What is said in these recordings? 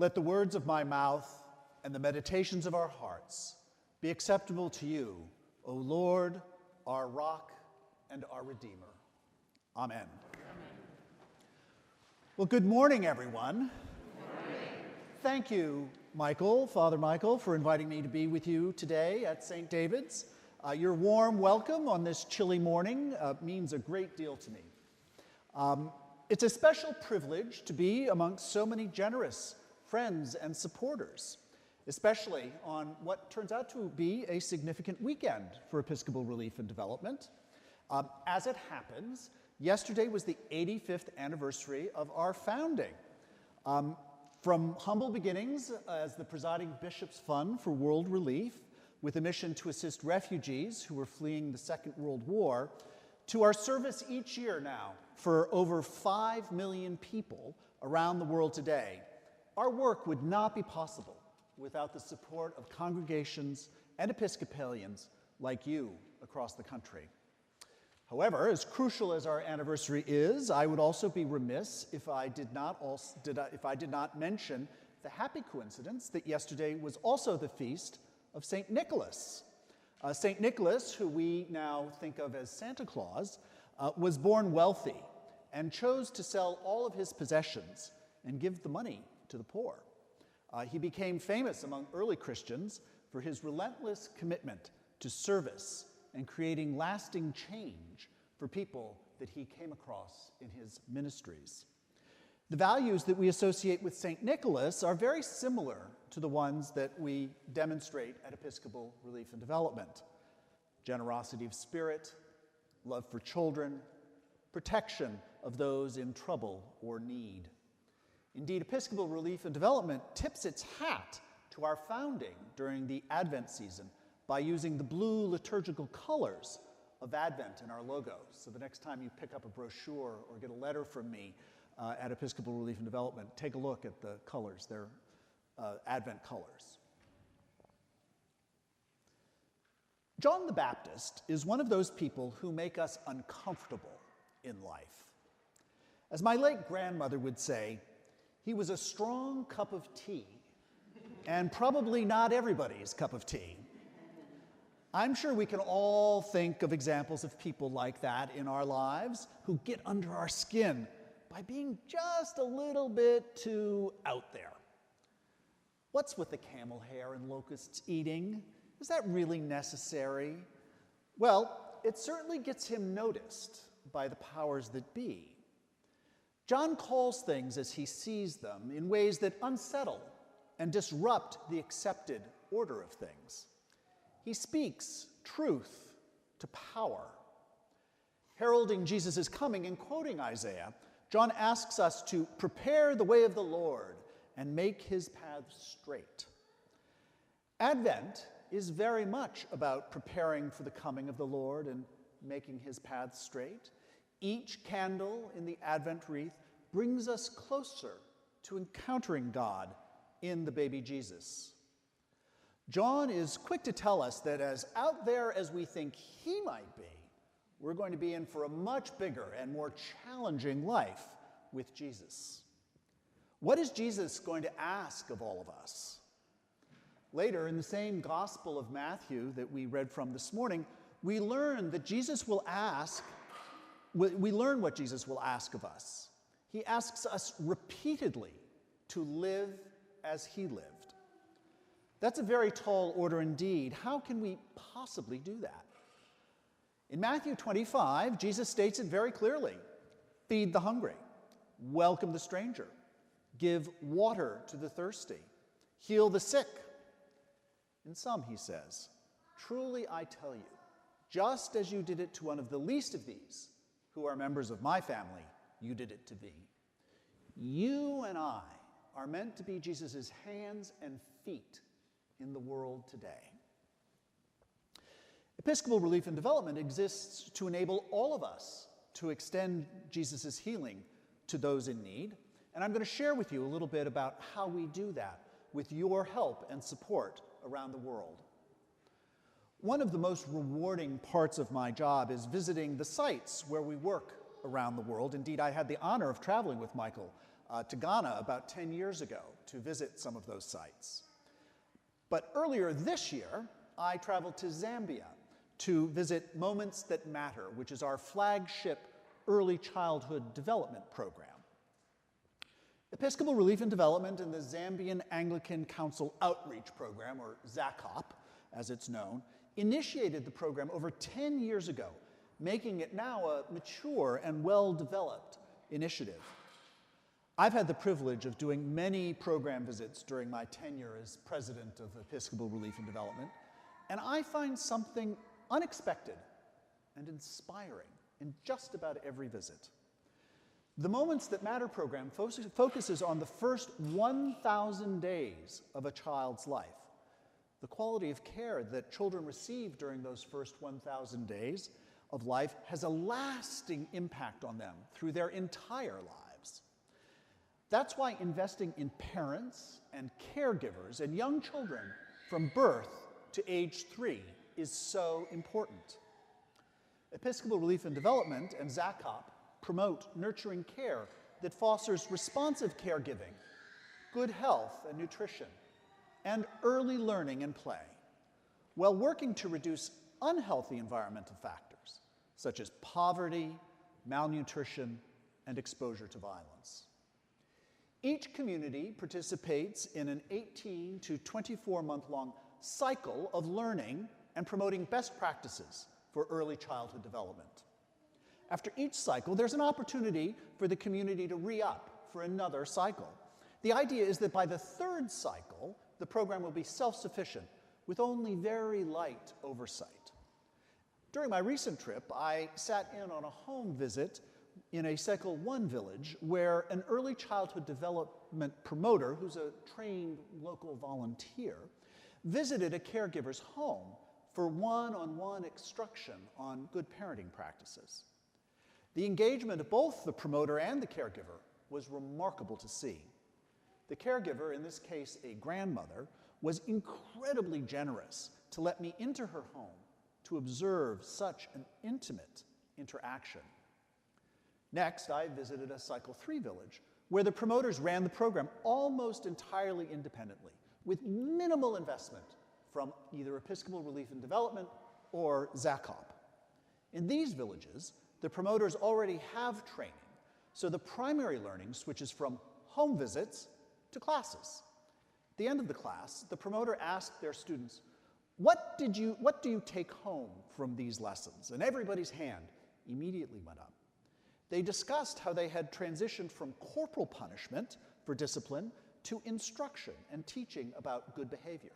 Let the words of my mouth and the meditations of our hearts be acceptable to you, O Lord, our rock and our Redeemer. Amen. Well, good morning, everyone. Good morning. Thank you, Michael, Father Michael, for inviting me to be with you today at St. David's. Your warm welcome on this chilly morning means a great deal to me. It's a special privilege to be amongst so many generous friends and supporters, especially on what turns out to be a significant weekend for Episcopal Relief and Development. As it happens, yesterday was the 85th anniversary of our founding. From humble beginnings as the presiding bishop's fund for world relief, with a mission to assist refugees who were fleeing the Second World War, to our service each year now for over 5 million people around the world today, our work would not be possible without the support of congregations and Episcopalians like you across the country. However, as crucial as our anniversary is, I would also be remiss if I did not mention the happy coincidence that yesterday was also the feast of St. Nicholas. St. Nicholas, who we now think of as Santa Claus, was born wealthy and chose to sell all of his possessions and give the money to the poor. He became famous among early Christians for his relentless commitment to service and creating lasting change for people that he came across in his ministries. The values that we associate with St. Nicholas are very similar to the ones that we demonstrate at Episcopal Relief and Development: generosity of spirit, love for children, protection of those in trouble or need. Indeed, Episcopal Relief and Development tips its hat to our founding during the Advent season by using the blue liturgical colors of Advent in our logo. So the next time you pick up a brochure or get a letter from me at Episcopal Relief and Development, take a look at the colors. They're Advent colors. John the Baptist is one of those people who make us uncomfortable in life. As my late grandmother would say, he was a strong cup of tea, and probably not everybody's cup of tea. I'm sure we can all think of examples of people like that in our lives who get under our skin by being just a little bit too out there. What's with the camel hair and locusts eating? Is that really necessary? Well, it certainly gets him noticed by the powers that be. John calls things as he sees them in ways that unsettle and disrupt the accepted order of things. He speaks truth to power. Heralding Jesus' coming and quoting Isaiah, John asks us to prepare the way of the Lord and make his paths straight. Advent is very much about preparing for the coming of the Lord and making his paths straight. Each candle in the Advent wreath brings us closer to encountering God in the baby Jesus. John is quick to tell us that as out there as we think he might be, we're going to be in for a much bigger and more challenging life with Jesus. What is Jesus going to ask of all of us? Later, in the same Gospel of Matthew that we read from this morning, we learn what Jesus will ask of us. He asks us repeatedly to live as he lived. That's a very tall order indeed. How can we possibly do that? In Matthew 25, Jesus states it very clearly: feed the hungry, welcome the stranger, give water to the thirsty, heal the sick. In some, he says, truly I tell you, just as you did it to one of the least of these, who are members of my family, you did it to me. You and I are meant to be Jesus' hands and feet in the world today. Episcopal Relief and Development exists to enable all of us to extend Jesus' healing to those in need, and I'm going to share with you a little bit about how we do that with your help and support around the world. One of the most rewarding parts of my job is visiting the sites where we work around the world. Indeed, I had the honor of traveling with Michael to Ghana about 10 years ago to visit some of those sites. But earlier this year, I traveled to Zambia to visit Moments That Matter, which is our flagship early childhood development program. Episcopal Relief and Development and the Zambian Anglican Council Outreach Program, or ZACOP, as it's known, initiated the program over 10 years ago, making it now a mature and well-developed initiative. I've had the privilege of doing many program visits during my tenure as president of Episcopal Relief and Development, and I find something unexpected and inspiring in just about every visit. The Moments That Matter program focuses on the first 1,000 days of a child's life. The quality of care that children receive during those first 1,000 days of life has a lasting impact on them through their entire lives. That's why investing in parents and caregivers and young children from birth to age 3 is so important. Episcopal Relief and Development and ZACOP promote nurturing care that fosters responsive caregiving, good health and nutrition, and early learning and play, while working to reduce unhealthy environmental factors, such as poverty, malnutrition, and exposure to violence. Each community participates in an 18 to 24-month-long cycle of learning and promoting best practices for early childhood development. After each cycle, there's an opportunity for the community to re-up for another cycle. The idea is that by the third cycle, the program will be self-sufficient with only very light oversight. During my recent trip, I sat in on a home visit in a Cycle 1 village where an early childhood development promoter, who's a trained local volunteer, visited a caregiver's home for one-on-one instruction on good parenting practices. The engagement of both the promoter and the caregiver was remarkable to see. The caregiver, in this case a grandmother, was incredibly generous to let me into her home to observe such an intimate interaction. Next, I visited a Cycle 3 village where the promoters ran the program almost entirely independently, with minimal investment from either Episcopal Relief and Development or ZACOP. In these villages, the promoters already have training, so the primary learning switches from home visits to classes. At the end of the class, the promoter asked their students, what do you take home from these lessons? And everybody's hand immediately went up. They discussed how they had transitioned from corporal punishment for discipline to instruction and teaching about good behavior.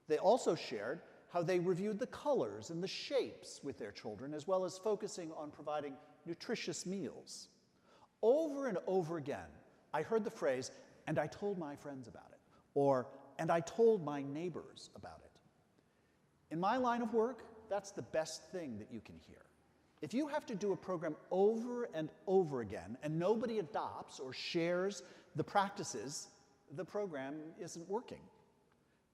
They also shared how they reviewed the colors and the shapes with their children, as well as focusing on providing nutritious meals. Over and over again, I heard the phrase, "and I told my friends about it," or "and I told my neighbors about it." In my line of work, that's the best thing that you can hear. If you have to do a program over and over again and nobody adopts or shares the practices, the program isn't working.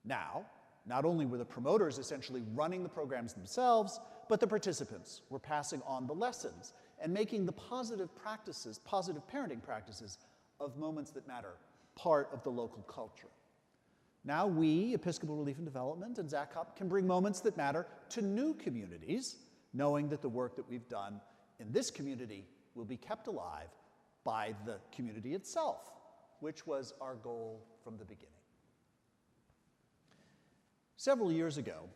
Now, not only were the promoters essentially running the programs themselves, but the participants were passing on the lessons and making the positive parenting practices of Moments That Matter part of the local culture. Now we, Episcopal Relief and Development and ZACOP, can bring Moments That Matter to new communities, knowing that the work that we've done in this community will be kept alive by the community itself, which was our goal from the beginning. Several years ago,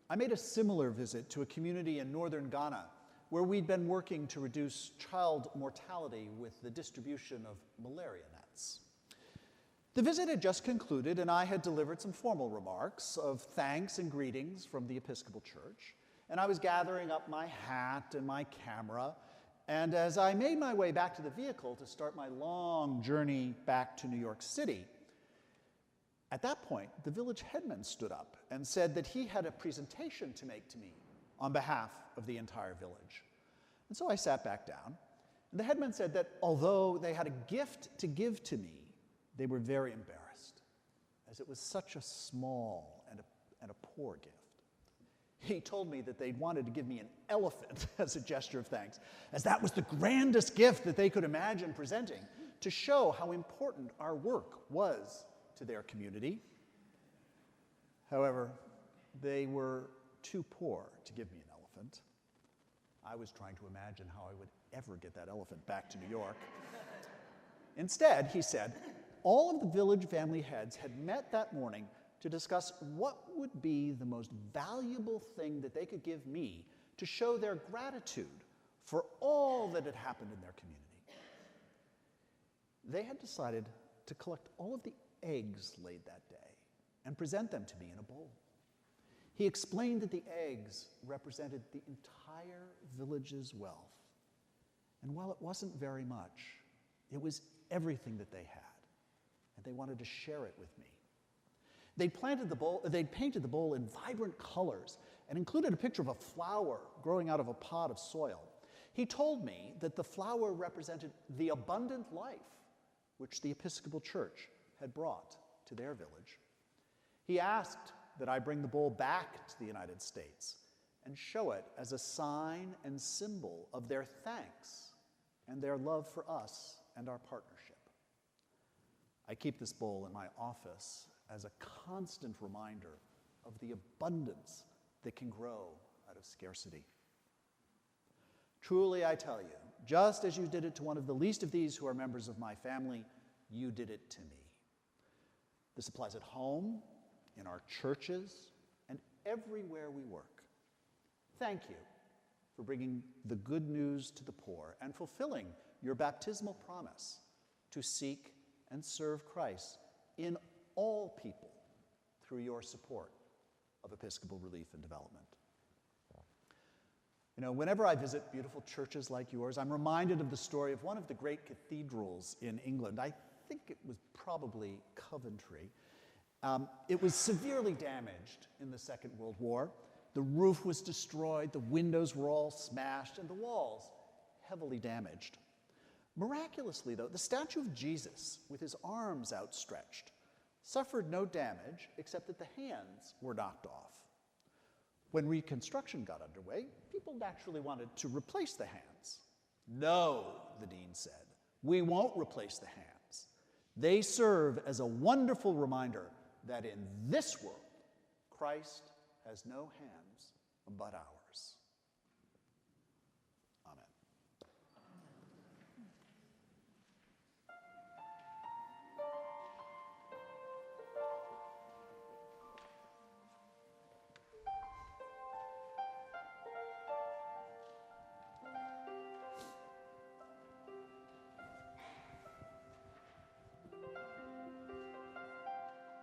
I made a similar visit to a community in northern Ghana where we'd been working to reduce child mortality with the distribution of malaria nets. The visit had just concluded, and I had delivered some formal remarks of thanks and greetings from the Episcopal Church, and I was gathering up my hat and my camera, and as I made my way back to the vehicle to start my long journey back to New York City, at that point, the village headman stood up and said that he had a presentation to make to me on behalf of the entire village. And so I sat back down, and the headman said that although they had a gift to give to me, they were very embarrassed, as it was such a small and a poor gift. He told me that they'd wanted to give me an elephant as a gesture of thanks, as that was the grandest gift that they could imagine presenting to show how important our work was to their community. However, they were too poor to give me an elephant. I was trying to imagine how I would ever get that elephant back to New York. Instead, he said, all of the village family heads had met that morning to discuss what would be the most valuable thing that they could give me to show their gratitude for all that had happened in their community. They had decided to collect all of the eggs laid that day and present them to me in a bowl. He explained that the eggs represented the entire village's wealth. And while it wasn't very much, it was everything that they had, and they wanted to share it with me. They'd painted the bowl in vibrant colors and included a picture of a flower growing out of a pot of soil. He told me that the flower represented the abundant life which the Episcopal Church had brought to their village. He asked that I bring the bowl back to the United States and show it as a sign and symbol of their thanks and their love for us and our partnership. I keep this bowl in my office as a constant reminder of the abundance that can grow out of scarcity. Truly, I tell you, just as you did it to one of the least of these who are members of my family, you did it to me. This applies at home, in our churches, and everywhere we work. Thank you for bringing the good news to the poor and fulfilling your baptismal promise to seek and serve Christ in all people through your support of Episcopal relief and development. You know, whenever I visit beautiful churches like yours, I'm reminded of the story of one of the great cathedrals in England. I think it was probably Coventry. It was severely damaged in the Second World War. The roof was destroyed, the windows were all smashed, and the walls heavily damaged. Miraculously, though, the statue of Jesus, with his arms outstretched, suffered no damage except that the hands were knocked off. When reconstruction got underway, people naturally wanted to replace the hands. No, the dean said, we won't replace the hands. They serve as a wonderful reminder that in this world, Christ has no hands but ours.